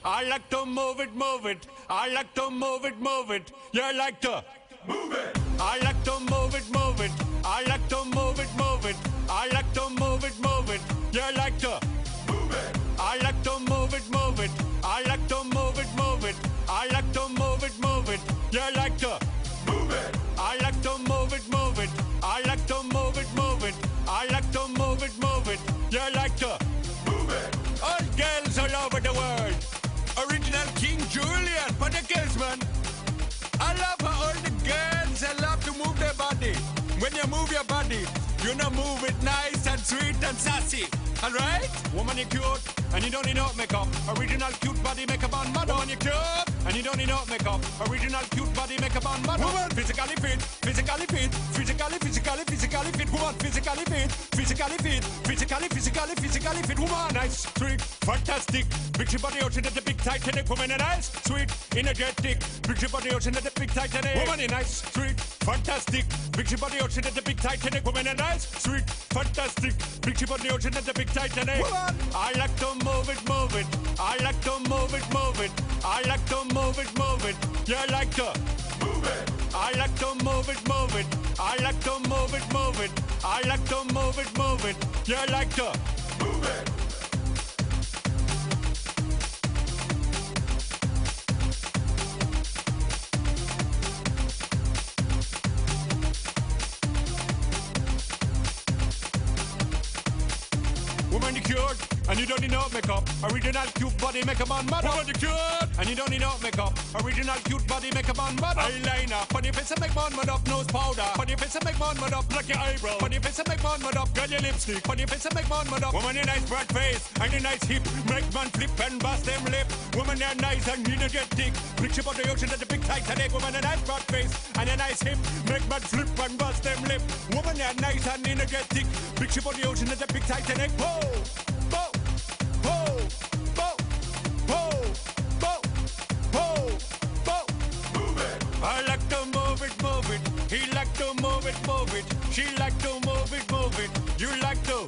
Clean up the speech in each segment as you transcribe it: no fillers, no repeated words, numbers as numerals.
I like to move it, move it. I like to move it, move it. You like to move it. I like to move it, move it. I like to move it, move it. I like to move it, move it. You like to move it. I like to move it, move it. I like to move it, move it. I like to move it, move it. You like to move it. I like to move it, move it. I like to move it, move it. I like to move it, move it. You like to move it. All girls all over the world. Original King Julian for the girls, man. I love how all the girls they love to move their body. When you move your body, you know move it nice and sweet and sassy. Alright? Woman, you cute, and you don't need no makeup. Original cute body makeup on model. Woman, you cute, and you don't need no makeup. Original cute body makeup on model. Woman, physically fit, physically fit, physically fit. Woman, physically fit, physically fit. Woman, nice, sweet, fantastic. Big body ocean at the big Titanic. Woman, nice, sweet, energetic. Big body ocean at the big Titanic. Woman, nice, sweet, fantastic. Big body ocean at the big Titanic. Woman, nice, sweet, fantastic. Big body ocean at the big Titanic. Woman, I like to move it, move it. I like to move it, move it. I like to move it, move it. You like to move it. I like to move it, move it. I like to move it, move it. I like to move it, move it. You like to move it. Woman, you cute, and you don't need no makeup. Original cute body makeup on model. Woman, you cute, and you don't need no makeup. Original cute body makeup on model. Eyeliner, funny face and make man mud up. Nose powder, funny face and make man mud up. Like your eyebrow, funny face and make man mud up. Girl, your lipstick, funny face and make man mud up. Woman, you nice broad face and a nice hip. Make man flip and bust them lip. Woman, you're nice and energetic. Picture about the ocean at the big Titanic. Woman, a nice broad face and a nice hip. Make man flip and bust them lip. Woman, you're nice and energetic. Picture about the ocean at the big Titanic. Whoa! I like to move it, move it. He like to move it, move it. She like to move it, move it. You like to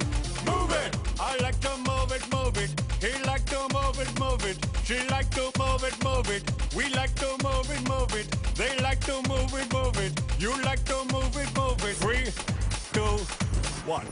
move it. I like to move it, move it. He like to move it, move it. She like to move it, move it. We like to move it, move it. They like to move it, move it. You like to move it, move it. 3, 2, 1.